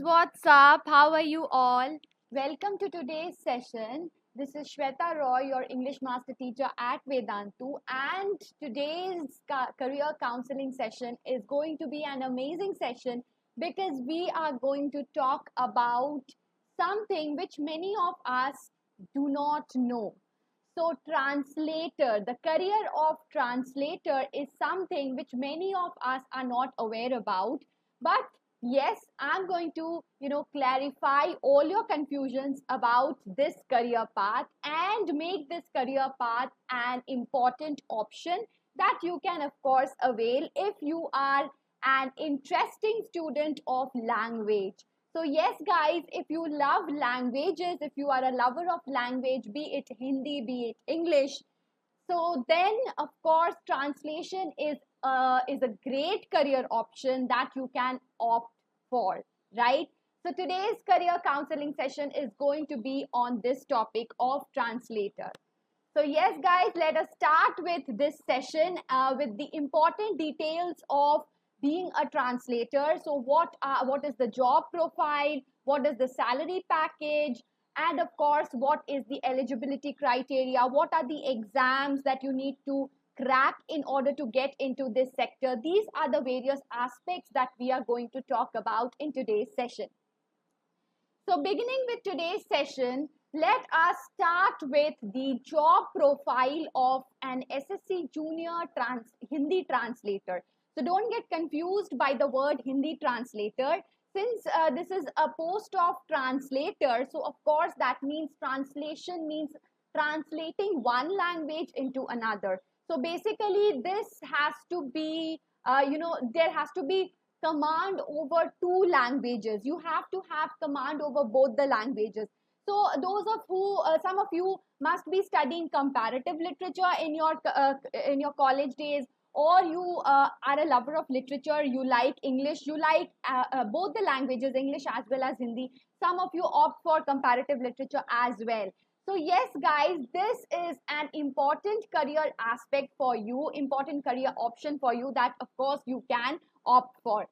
what's up? How are you all? Welcome to today's session. This is Shweta Roy, your English Master Teacher at Vedantu, and today's career counseling session is going to be an amazing session because we are going to talk about something which many of us do not know. So, translator, the career of translator is something which many of us are not aware about, but yes, I'm going to clarify all your confusions about this career path and make this career path an important option that you can of course avail if you are an interesting student of language. So yes guys, if you love languages, if you are a lover of language, be it Hindi, be it English, so then of course translation is a great career option that you can opt for, right? So today's career counseling session is going to be on this topic of translator. So yes guys, let us start with this session with the important details of being a translator. So what is the job profile, what is the salary package, and of course what is the eligibility criteria, what are the exams that you need to crack in order to get into this sector. These are the various aspects that we are going to talk about in today's session. So beginning with today's session, let us start with the job profile of an SSC Junior Hindi translator. So don't get confused by the word Hindi translator. Since this is a post of translator, so of course that means translation means translating one language into another. So basically this has to be, there has to be command over two languages. You have to have command over both the languages. So those of who, some of you must be studying comparative literature in your college days, or you are a lover of literature, you like English, you like both the languages, English as well as Hindi. Some of you opt for comparative literature as well. So yes guys, this is an important career aspect for you, important career option for you that of course you can opt for.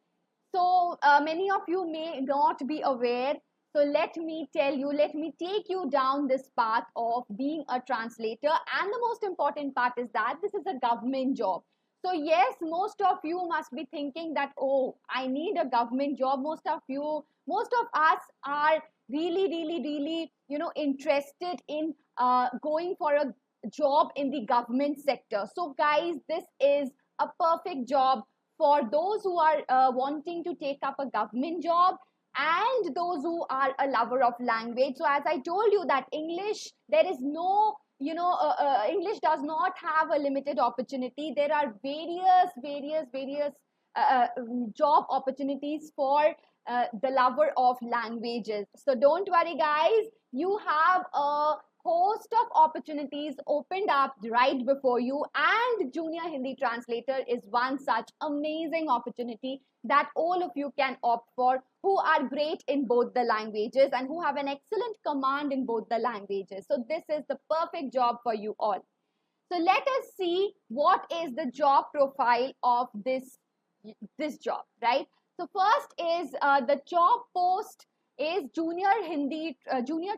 So many of you may not be aware. So let me tell you, let me take you down this path of being a translator. And the most important part is that this is a government job. So yes, most of you must be thinking that, oh, I need a government job. Most of us are really, interested in going for a job in the government sector. So guys, this is a perfect job for those who are wanting to take up a government job and those who are a lover of language. So as I told you that English, there is no, English does not have a limited opportunity. There are various job opportunities for the lover of languages. So don't worry guys, you have a host of opportunities opened up right before you, and Junior Hindi Translator is one such amazing opportunity that all of you can opt for, who are great in both the languages and who have an excellent command in both the languages. So this is the perfect job for you all. So let us see what is the job profile of this job, right? So first is the job post is Junior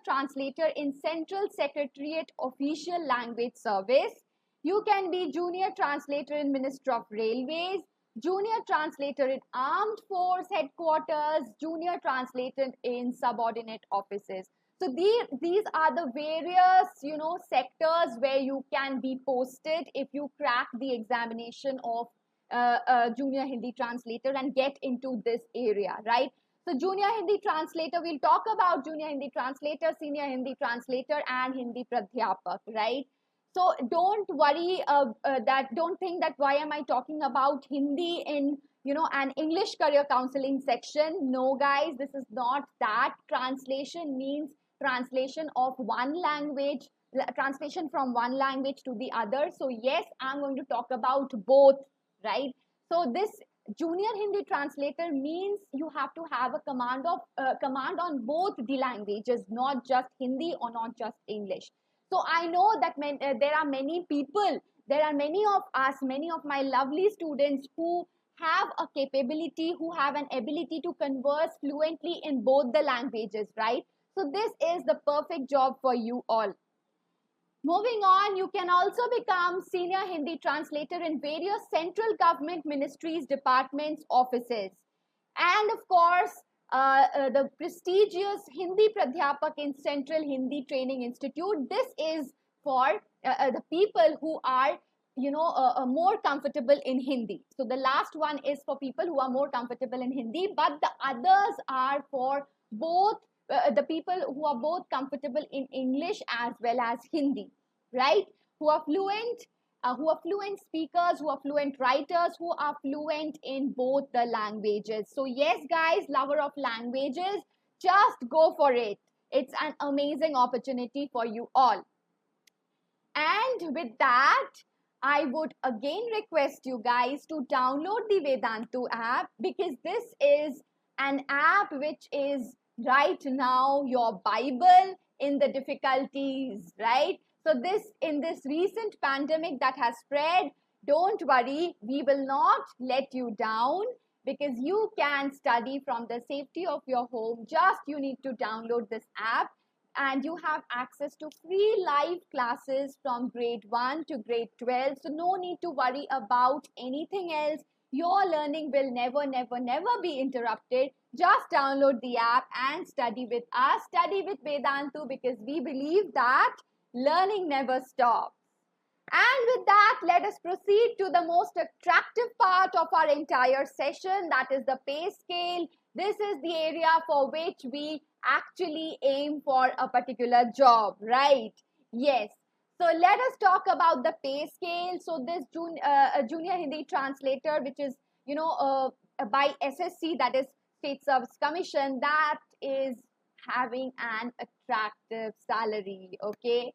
Translator in Central Secretariat Official Language Service. You can be Junior Translator in Ministry of Railways, Junior Translator in Armed Force Headquarters, Junior Translator in Subordinate Offices. So these are the various, sectors where you can be posted if you crack the examination of Junior Hindi Translator and get into this area, right? So Junior Hindi Translator, we'll talk about Junior Hindi Translator, Senior Hindi Translator and Hindi Pradhyapak, right? So don't worry don't think that why am I talking about Hindi in, an English career counseling section. No guys, this is not that. Translation means translation of one language, translation from one language to the other. So yes, I'm going to talk about both, right? So this Junior Hindi Translator means you have to have a command on both the languages, not just Hindi or not just English. So I know that there are many people, there are many of us, many of my lovely students who have a capability, who have an ability to converse fluently in both the languages, right? So this is the perfect job for you all. Moving on, you can also become senior Hindi translator in various central government ministries, departments, offices. And of course, the prestigious Hindi Pradhyapak in Central Hindi Training Institute. This is for the people who are more comfortable in Hindi. So the last one is for people who are more comfortable in Hindi, but the others are for both the people who are both comfortable in English as well as Hindi, right? Who are fluent speakers, who are fluent writers, who are fluent in both the languages. So yes, guys, lover of languages, just go for it. It's an amazing opportunity for you all. And with that, I would again request you guys to download the Vedantu app, because this is an app which is right now your Bible in the difficulties, right? So in this recent pandemic that has spread, don't worry, we will not let you down, because you can study from the safety of your home. Just you need to download this app, and you have access to free live classes from grade 1 to grade 12. So no need to worry about anything else. Your learning will never be interrupted. Just download the app and study with us. Study with Vedantu, because we believe that learning never stops. And with that, let us proceed to the most attractive part of our entire session, that is the pay scale. This is the area for which we actually aim for a particular job, right? Yes. So let us talk about the pay scale. So this junior Hindi translator, which is, by SSC, that is State Service Commission, that is having an attractive salary, okay?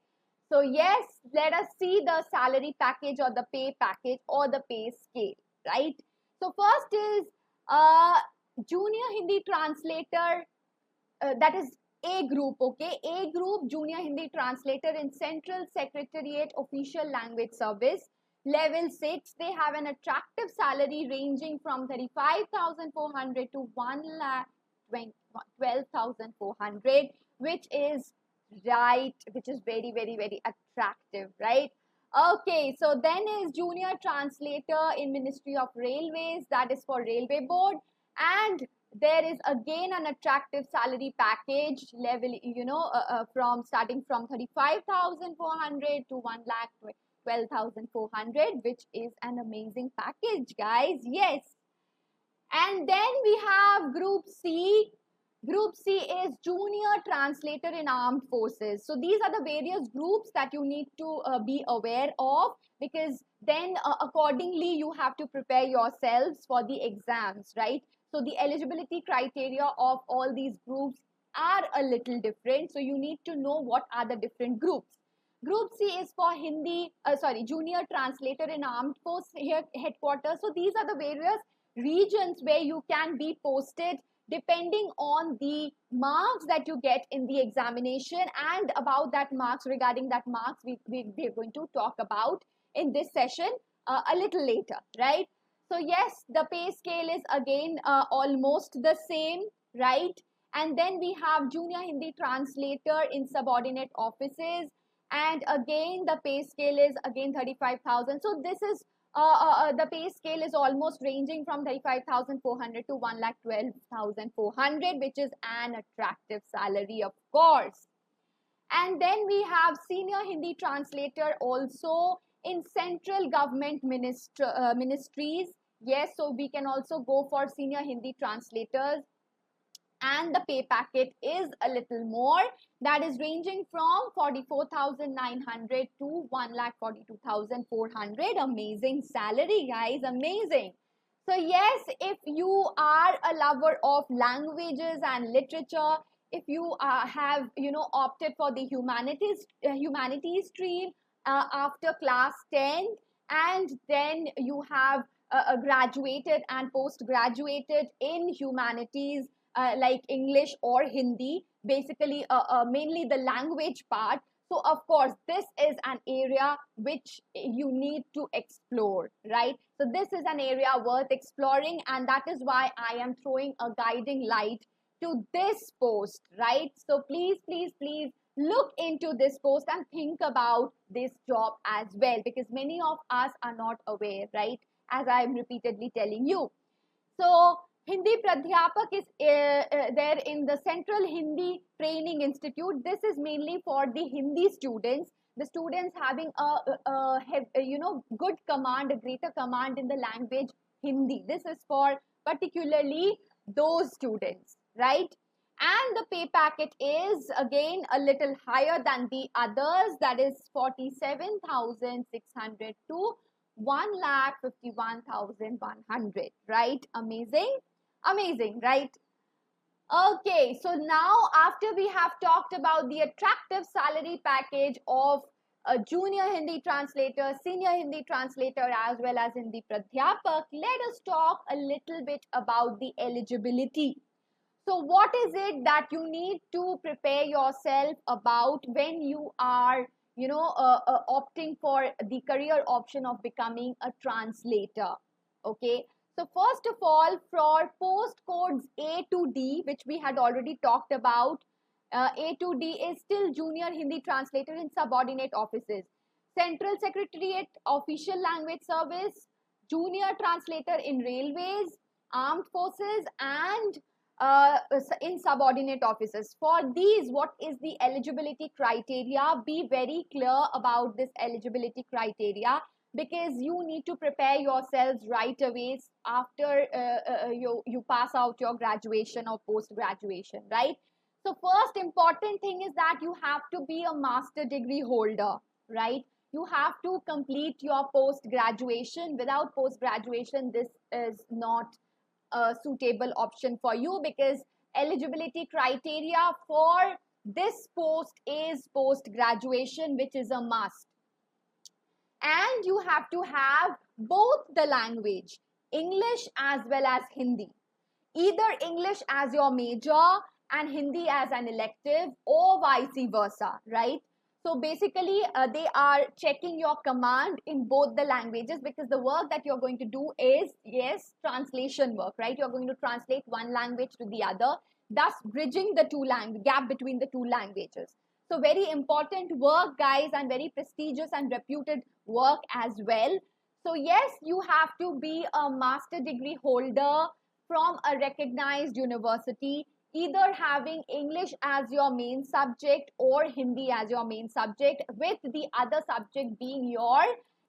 So yes, let us see the salary package or the pay package or the pay scale, right? So first is junior Hindi translator, that is A group, okay? A group junior Hindi translator in Central Secretariat Official Language Service, level 6. They have an attractive salary ranging from 35,400 to 1,12,400, which is very attractive, right? Okay, so then is junior translator in Ministry of Railways, that is for Railway Board, and there is again an attractive salary package level, from starting from 35,400 to 1,12,400, which is an amazing package, guys. Yes. And then we have Group C. Group C is Junior Translator in Armed Forces. So these are the various groups that you need to be aware of, because then accordingly you have to prepare yourselves for the exams, right? So the eligibility criteria of all these groups are a little different. So you need to know what are the different groups. Group C is for Junior Translator in Armed Force headquarters. So these are the various regions where you can be posted depending on the marks that you get in the examination, and about that marks, regarding that marks, we're going to talk about in this session a little later, right? So yes, the pay scale is again almost the same, right? And then we have junior Hindi translator in subordinate offices, and again the pay scale is again 35,000. So this is the pay scale is almost ranging from 35,400 to 1,12,400, which is an attractive salary, of course. And then we have senior Hindi translator also in central government ministries. Yes, so we can also go for senior Hindi translators, and the pay packet is a little more, that is ranging from 44,900 to 1,42,400. Amazing salary, guys, amazing. So yes, if you are a lover of languages and literature, if you have opted for the humanities stream after class 10, and then you have graduated and post-graduated in humanities, like English or Hindi, basically mainly the language part. So of course, this is an area which you need to explore, right? So this is an area worth exploring, and that is why I am throwing a guiding light to this post, right? So please, please, please look into this post and think about this job as well, because many of us are not aware, right? As I'm repeatedly telling you. So Hindi Pradhyapak is there in the Central Hindi Training Institute. This is mainly for the Hindi students, the students having good command, a greater command in the language Hindi. This is for particularly those students, right? And the pay packet is again a little higher than the others, that is 47,600 to 1,51,100, right? Amazing, amazing, right? Okay, so now after we have talked about the attractive salary package of a junior Hindi translator, senior Hindi translator, as well as Hindi Pradhyapak, let us talk a little bit about the eligibility. So what is it that you need to prepare yourself about when you are opting for the career option of becoming a translator? Okay, so first of all, for post codes A to D, which we had already talked about, A to D is still junior Hindi translator in subordinate offices, Central Secretariat Official Language Service, junior translator in railways, armed forces, and in subordinate offices. For these, what is the eligibility criteria? Be very clear about this eligibility criteria, because you need to prepare yourselves right away after you pass out your graduation or post graduation, right? So first important thing is that you have to be a master degree holder, right? You have to complete your post graduation. Without post graduation, this is not a suitable option for you, because eligibility criteria for this post is post graduation, which is a must. And you have to have both the language, English as well as Hindi, either English as your major and Hindi as an elective, or vice versa, right? So basically, they are checking your command in both the languages, because the work that you're going to do is, yes, translation work, right? You're going to translate one language to the other, thus bridging the gap between the two languages. So very important work, guys, and very prestigious and reputed work as well. So yes, you have to be a master degree holder from a recognized university, either having English as your main subject or Hindi as your main subject, with the other subject being your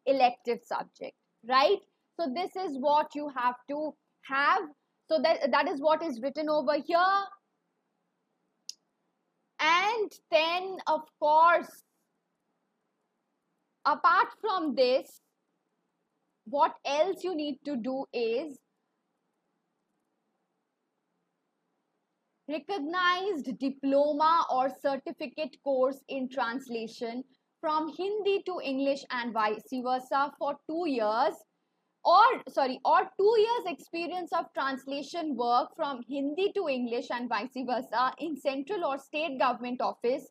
elective subject, right? So this is what you have to have. So that is what is written over here. And then, of course, apart from this, what else you need to do is recognized diploma or certificate course in translation from Hindi to English and vice versa for 2 years, or 2 years experience of translation work from Hindi to English and vice versa in central or state government office,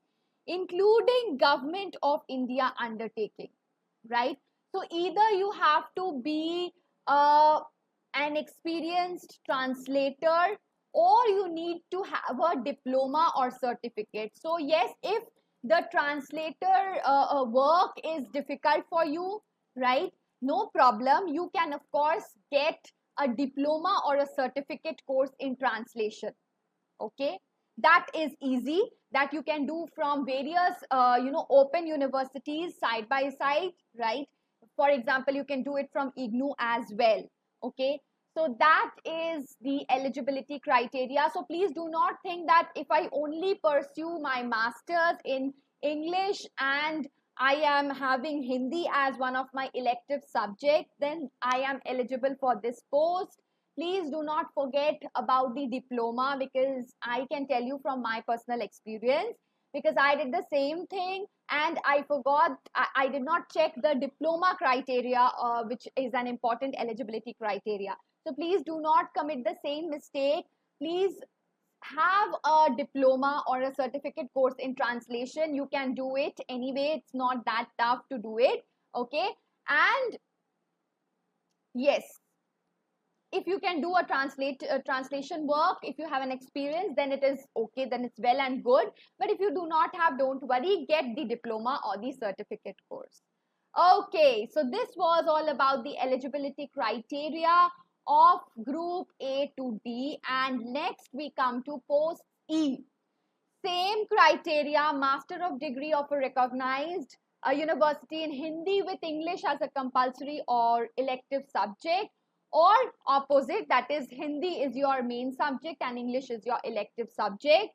including Government of India undertaking, right? So either you have to be an experienced translator, or you need to have a diploma or certificate. So yes, if the translator work is difficult for you, right, no problem, you can of course get a diploma or a certificate course in translation. Okay, that is easy, that you can do from various open universities side by side, right? For example, you can do it from IGNU as well. Okay, so that is the eligibility criteria. So please do not think that if I only pursue my masters in English and I am having Hindi as one of my elective subjects, then I am eligible for this post. Please do not forget about the diploma, because I can tell you from my personal experience, because I did the same thing and I forgot, I did not check the diploma criteria, which is an important eligibility criteria. So please do not commit the same mistake. Please have a diploma or a certificate course in translation, you can do it anyway. It's not that tough to do it. Okay. And yes, if you can do a translation work, if you have an experience, then it is okay, then it's well and good. But if you do not have, don't worry, get the diploma or the certificate course. Okay, so this was all about the eligibility criteria of group A to D, and next we come to post E. Same criteria, master of degree of a recognized university in Hindi with English as a compulsory or elective subject, or opposite, that is Hindi is your main subject and English is your elective subject.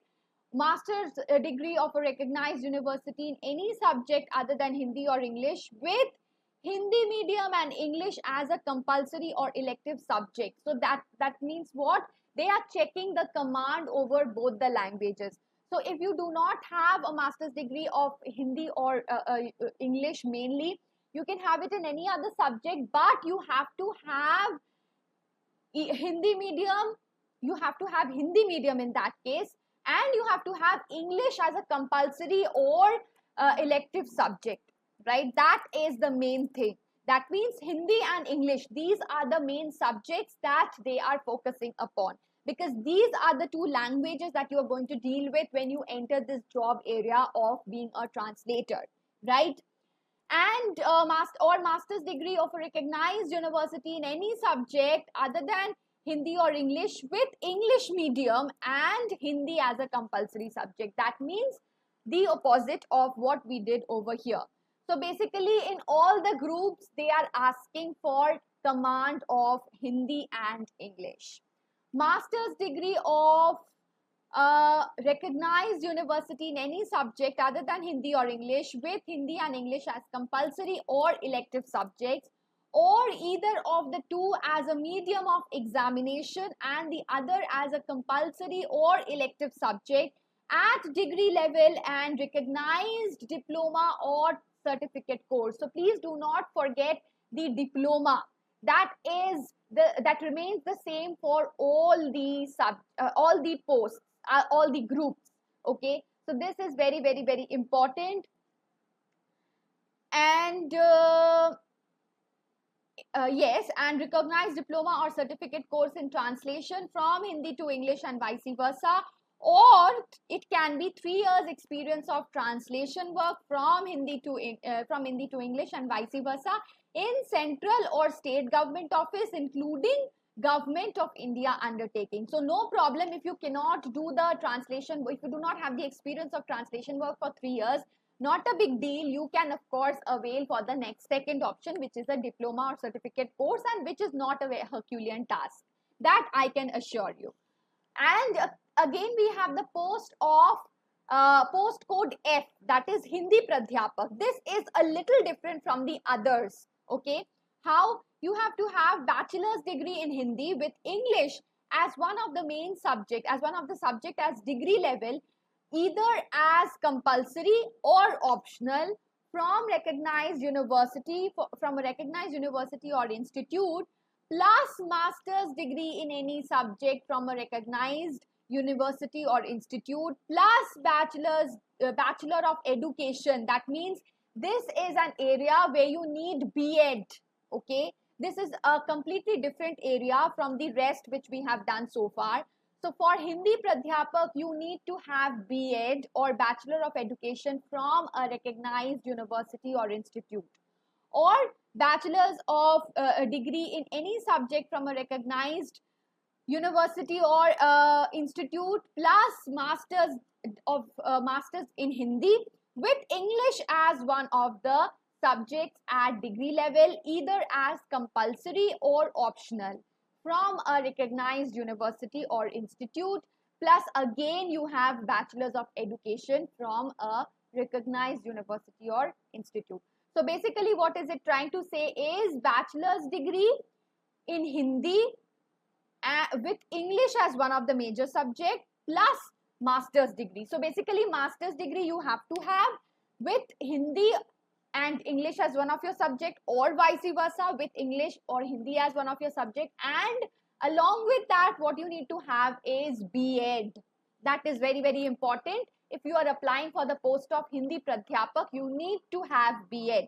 Master's degree of a recognized university in any subject other than Hindi or English with Hindi medium and English as a compulsory or elective subject. So that means what? They are checking the command over both the languages. So if you do not have a master's degree of Hindi or English mainly, you can have it in any other subject, but you have to have Hindi medium. You have to have Hindi medium in that case, and you have to have English as a compulsory or elective subject, right? That is the main thing. That means Hindi and English, these are the main subjects that they are focusing upon, because these are the two languages that you are going to deal with when you enter this job area of being a translator, right? And master's degree of a recognized university in any subject other than Hindi or English with English medium and Hindi as a compulsory subject. That means the opposite of what we did over here. So basically in all the groups, they are asking for command of Hindi and English. Master's degree of recognized university in any subject other than Hindi or English with Hindi and English as compulsory or elective subjects, or either of the two as a medium of examination and the other as a compulsory or elective subject at degree level and recognized diploma or certificate course. So please do not forget the diploma. That remains the same for all the posts, all the groups. Okay, so this is very, very, very important. And yes, and recognized diploma or certificate course in translation from Hindi to English and vice versa, or it can be 3 years experience of translation work from Hindi to English and vice versa in central or state government office, including Government of India undertaking. So no problem if you cannot do the translation, if you do not have the experience of translation work for 3 years, not a big deal. You can of course avail for the second option, which is a diploma or certificate course, and which is not a Herculean task. That I can assure you. And again we have the post code F, that is Hindi Pradhyapak. This is a little different from the others. Okay, how? You have to have bachelor's degree in Hindi with English as one of the main subject, as one of the subject as degree level, either as compulsory or optional from a recognized university or institute, plus master's degree in any subject from a recognized university or institute, plus bachelor of education. That means this is an area where you need B.Ed. Okay, this is a completely different area from the rest which we have done so far. So for Hindi Pradhyapak, you need to have B.Ed or Bachelor of Education from a recognized university or institute, or bachelor's of a degree in any subject from a recognized university or institute, plus masters in Hindi with English as one of the subjects at degree level, either as compulsory or optional from a recognized university or institute, plus again you have bachelor's of education from a recognized university or institute. So basically what is it trying to say is bachelor's degree in Hindi with English as one of the major subject, plus master's degree. So basically master's degree you have to have with Hindi and English as one of your subject, or vice versa, with English or Hindi as one of your subject. And along with that, what you need to have is B.Ed. That is very, very important. If you are applying for the post of Hindi Pradhyapak, you need to have B.Ed.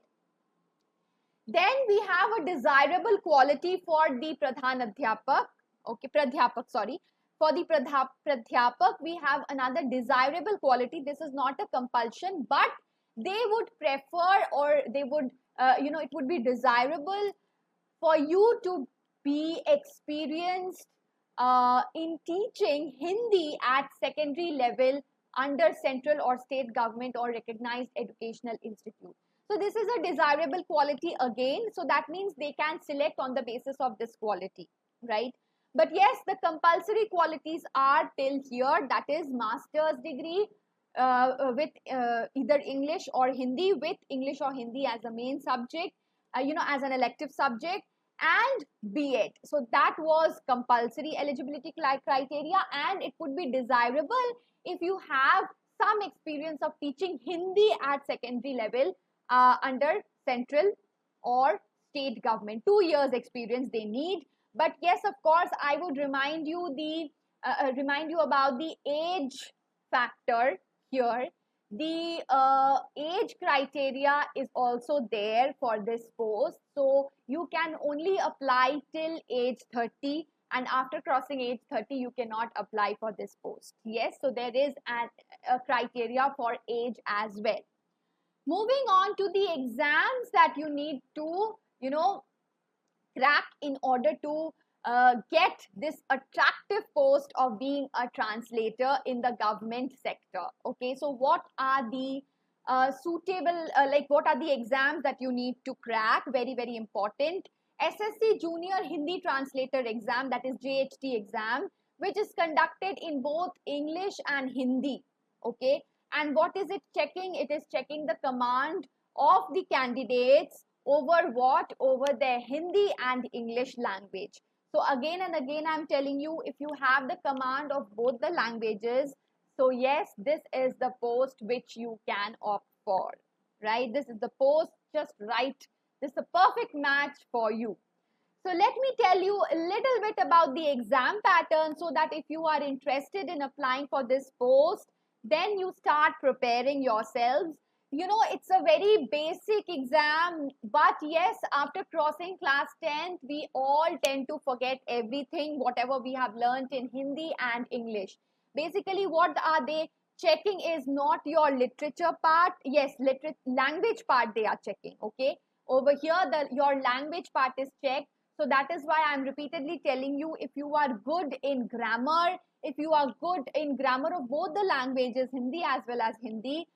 Then we have a desirable quality for the Pradhan Adhyapak. Okay, Pradhyapak, sorry. For the Pradhyapak, we have another desirable quality. This is not a compulsion, but they would prefer, or they would, it would be desirable for you to be experienced in teaching Hindi at secondary level under central or state government or recognized educational institute. So this is a desirable quality again. So that means they can select on the basis of this quality, right? But yes, the compulsory qualities are till here. That is master's degree with either English or Hindi, with English or Hindi as a main subject, as an elective subject, and B.Ed. So that was compulsory eligibility criteria, and it would be desirable if you have some experience of teaching Hindi at secondary level under central or state government. 2 years experience they need. But yes, of course, I would remind you about the age factor here. The age criteria is also there for this post. So you can only apply till age 30, and after crossing age 30, you cannot apply for this post. Yes, so there is a criteria for age as well. Moving on to the exams that you need to, crack in order to get this attractive post of being a translator in the government sector. Okay, so what are the what are the exams that you need to crack? Very, very important. SSC Junior Hindi Translator exam, that is JHT exam, which is conducted in both English and Hindi. Okay, and what is it checking? It is checking the command of the candidates over what? Over their Hindi and English language. So again and again, I'm telling you, if you have the command of both the languages, so yes, this is the post which you can opt for, right? This is the post, just right. This is a perfect match for you. So let me tell you a little bit about the exam pattern, so that if you are interested in applying for this post, then you start preparing yourselves. It's a very basic exam, but yes, after crossing class 10th, we all tend to forget everything, whatever we have learned in Hindi and English. Basically, what are they checking is not your literature part. Yes, language part they are checking, okay? Over here, your language part is checked. So that is why I'm repeatedly telling you, if you are good in grammar, if you are good in grammar of both the languages, Hindi as well as Hindi,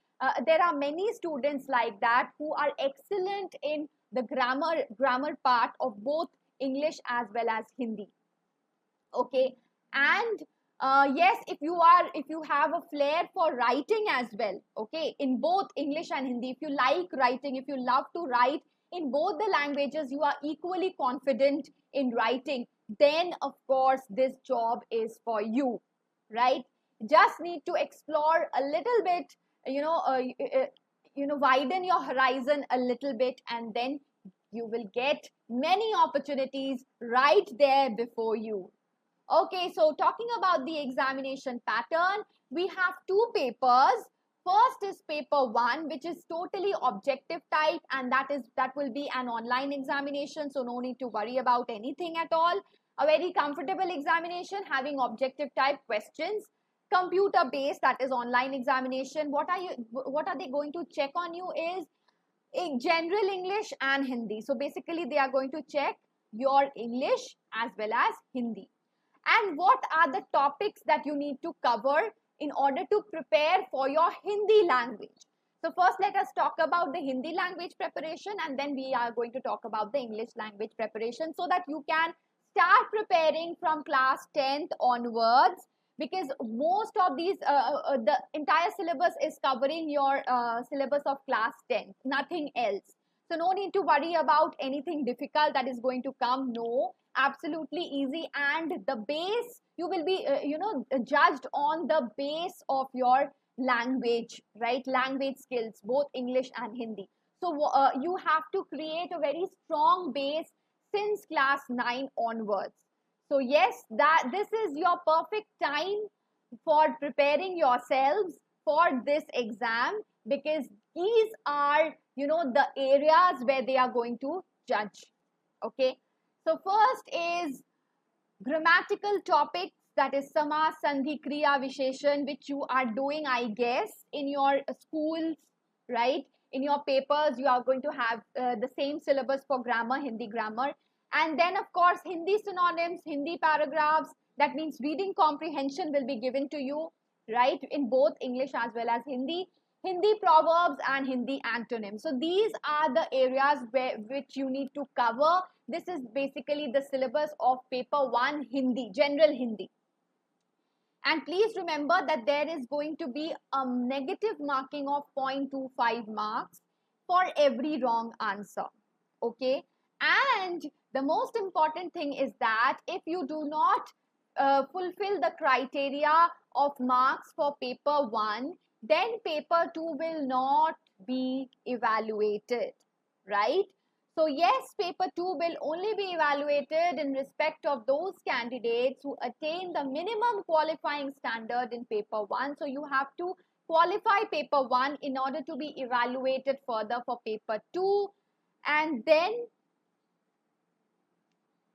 there are many students like that who are excellent in the grammar part of both English as well as Hindi. Okay, and yes, if you have a flair for writing as well, okay, in both English and Hindi, if you like writing, if you love to write in both the languages, you are equally confident in writing, then of course this job is for you, right? Just need to explore a little bit, widen your horizon a little bit, and then you will get many opportunities right there before you. Okay, so talking about the examination pattern, we have 2 papers. First is paper 1, which is totally objective type, and that will be an online examination, so no need to worry about anything at all. A very comfortable examination having objective type questions. Computer based, that is online examination. What are they going to check on you is in general English and Hindi. So basically they are going to check your English as well as Hindi. And what are the topics that you need to cover in order to prepare for your Hindi language? So first let us talk about the Hindi language preparation, and then we are going to talk about the English language preparation, so that you can start preparing from class 10th onwards, because most of these, the entire syllabus is covering your syllabus of class 10th, nothing else. So no need to worry about anything difficult that is going to come. No, absolutely easy, and the base, you will be judged on the base of your language, right? Language skills, both English and Hindi. So you have to create a very strong base since class 9 onwards. So yes, this is your perfect time for preparing yourselves for this exam, because these are, the areas where they are going to judge. Okay. So first is grammatical topics, that is samas, sandhi, kriya, visheshan, which you are doing, I guess, in your schools, right? In your papers, you are going to have the same syllabus for grammar, Hindi grammar. And then, of course, Hindi synonyms, Hindi paragraphs, that means reading comprehension will be given to you, right? In both English as well as Hindi. Hindi proverbs and Hindi antonyms. So these are the areas which you need to cover. This is basically the syllabus of paper 1 Hindi, general Hindi. And please remember that there is going to be a negative marking of 0.25 marks for every wrong answer. Okay. And the most important thing is that if you do not fulfill the criteria of marks for paper 1, then paper 2 will not be evaluated, right? So yes, paper 2 will only be evaluated in respect of those candidates who attain the minimum qualifying standard in paper 1. So you have to qualify paper 1 in order to be evaluated further for paper 2. And then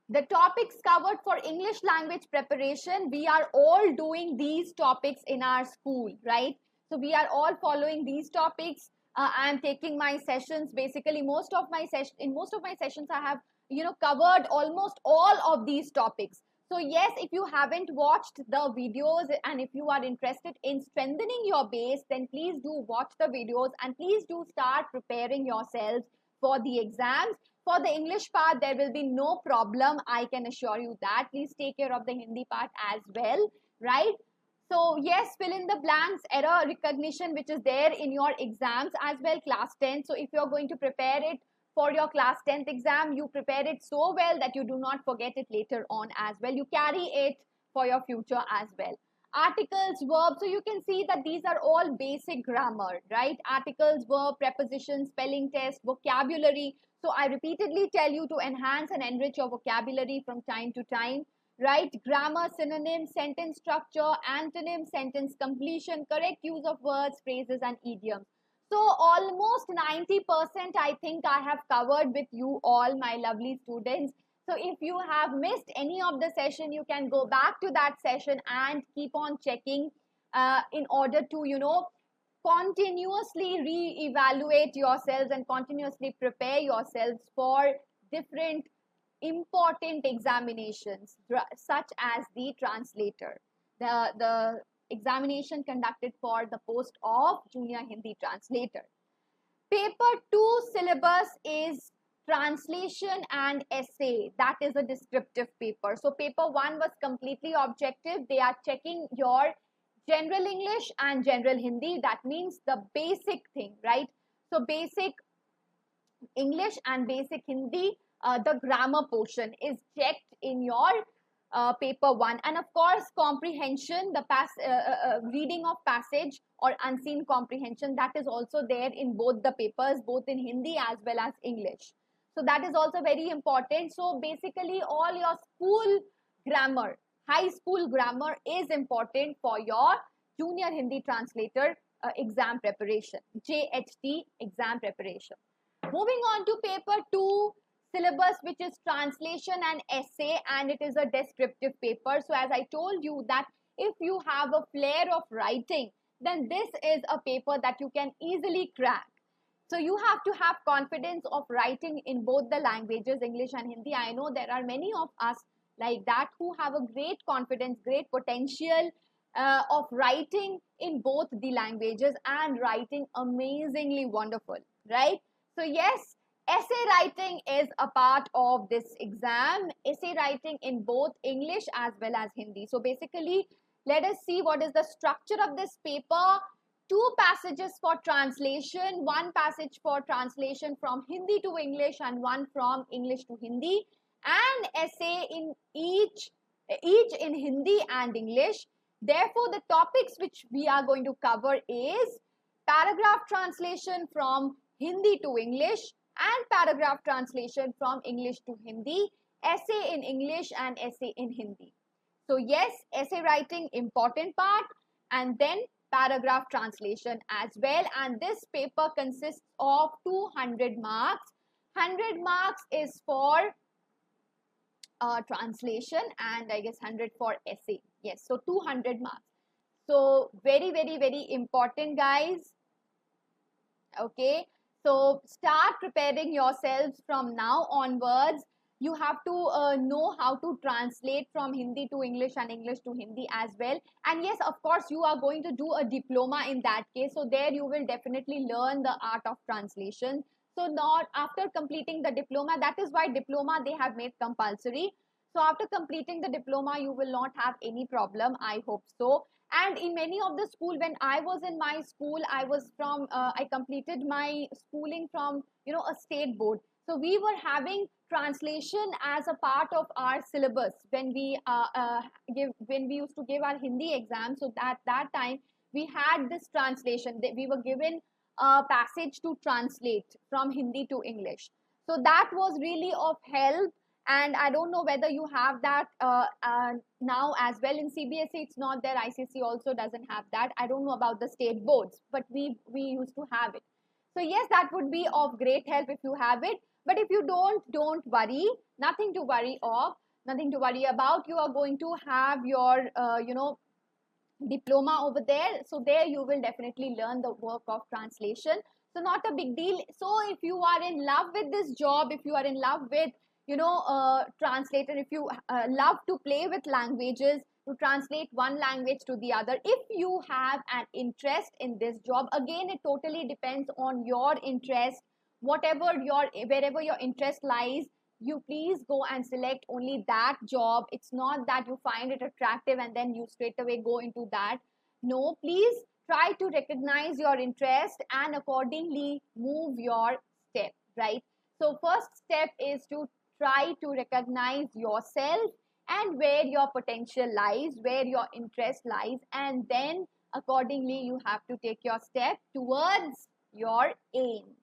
the topics covered for English language preparation, we are all doing these topics in our school, right? So we are all following these topics. I am taking my sessions. Basically, in most of my sessions, I have covered almost all of these topics. So yes, if you haven't watched the videos and if you are interested in strengthening your base, then please do watch the videos and please do start preparing yourselves for the exams. For the English part, there will be no problem. I can assure you that. Please take care of the Hindi part as well, right? So yes, fill in the blanks, error recognition, which is there in your exams as well, class 10. So if you're going to prepare it for your class 10th exam, you prepare it so well that you do not forget it later on as well. You carry it for your future as well. Articles, verbs, so you can see that these are all basic grammar, right? Articles, verb, prepositions, spelling test, vocabulary. So I repeatedly tell you to enhance and enrich your vocabulary from time to time, right? Grammar, synonyms, sentence structure, antonyms, sentence completion, correct use of words, phrases, and idioms. So almost 90% I think I have covered with you all, my lovely students. So if you have missed any of the session, you can go back to that session and keep on checking in order to, continuously re-evaluate yourselves and continuously prepare yourselves for different important examinations, such as the translator, the examination conducted for the post of junior Hindi translator. Paper 2 syllabus is translation and essay. That is a descriptive paper. So paper 1 was completely objective. They are checking your general English and general Hindi. That means the basic thing, right? So basic English and basic Hindi, the grammar portion is checked in your paper 1. And of course, comprehension, the reading of passage or unseen comprehension, that is also there in both the papers, both in Hindi as well as English. So that is also very important. So basically all your school grammar, high school grammar is important for your junior Hindi translator exam preparation, JHT exam preparation. Moving on to paper 2 syllabus, which is translation and essay, and it is a descriptive paper. So as I told you that if you have a flair of writing, then this is a paper that you can easily crack. So you have to have confidence of writing in both the languages, English and Hindi. I know there are many of us like that who have a great confidence, great potential of writing in both the languages and writing amazingly wonderful, right? So yes, essay writing is a part of this exam. Essay writing in both English as well as Hindi. So basically, let us see what is the structure of this paper. 2 passages for translation, 1 passage for translation from Hindi to English and 1 from English to Hindi, and essay in each in Hindi and English. Therefore, the topics which we are going to cover is paragraph translation from Hindi to English and paragraph translation from English to Hindi, essay in English and essay in Hindi. So yes, essay writing, important part, and then paragraph translation as well. And this paper consists of 200 marks. 100 marks is for translation, and I guess 100 for essay. Yes, so 200 marks. So very, very, very important, guys. Okay, so start preparing yourselves from now onwards. You have to know how to translate from Hindi to English and English to Hindi as well. And yes, of course, you are going to do a diploma in that case. So there you will definitely learn the art of translation. So not after completing the diploma, that is why diploma they have made compulsory. So after completing the diploma, you will not have any problem. I hope so. And in many of the school, when I was in my school, I completed my schooling from, a state board. So we were having translation as a part of our syllabus when we used to give our Hindi exam. So that time we had this translation. We were given a passage to translate from Hindi to English. So that was really of help. And I don't know whether you have that now as well in CBSE. It's not there. ICSE also doesn't have that. I don't know about the state boards, but we used to have it. So yes, that would be of great help if you have it. But if you don't worry. Nothing to worry of. Nothing to worry about. You are going to have your diploma over there. So there you will definitely learn the work of translation. So not a big deal. So if you are in love with this job, if you are in love with translator, if you love to play with languages, to translate one language to the other, if you have an interest in this job, again, it totally depends on your interest. Wherever your interest lies, you please go and select only that job. It's not that you find it attractive and then you straight away go into that. No, please try to recognize your interest and accordingly move your step, right? So first step is to try to recognize yourself and where your potential lies, where your interest lies, and then accordingly you have to take your step towards your aim.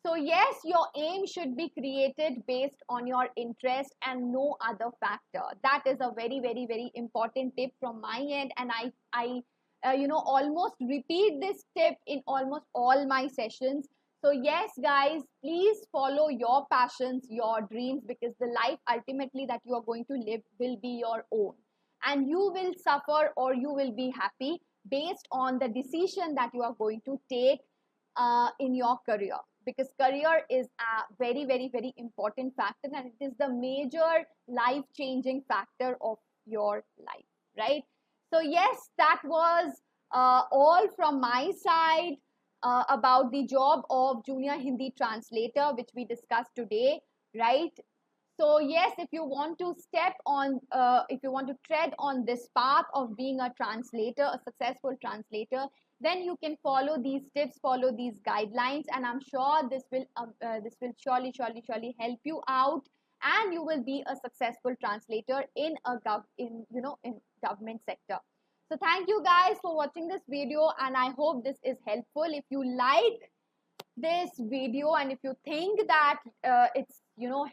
So yes, your aim should be created based on your interest and no other factor. That is a very, very, very important tip from my end, and I almost repeat this tip in almost all my sessions. So yes, guys, please follow your passions, your dreams, because the life ultimately that you are going to live will be your own. And you will suffer or you will be happy based on the decision that you are going to take in your career. Because career is a very, very, very important factor, and it is the major life-changing factor of your life, right? So yes, that was all from my side. About the job of junior Hindi translator, which we discussed today, right? So yes, if you want to tread on this path of being a translator, a successful translator, then you can follow these tips, follow these guidelines, and I'm sure this will surely help you out, and you will be a successful translator in government sector. So thank you guys for watching this video, and I hope this is helpful. If you like this video and if you think that it's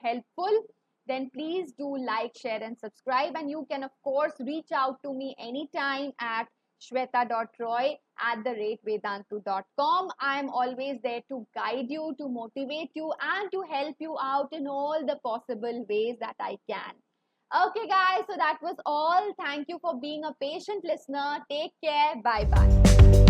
helpful, then please do like, share and subscribe. And you can of course reach out to me anytime at shweta.roy@vedantu.com. I am always there to guide you, to motivate you, and to help you out in all the possible ways that I can. Okay, guys, so that was all. Thank you for being a patient listener. Take care. Bye-bye.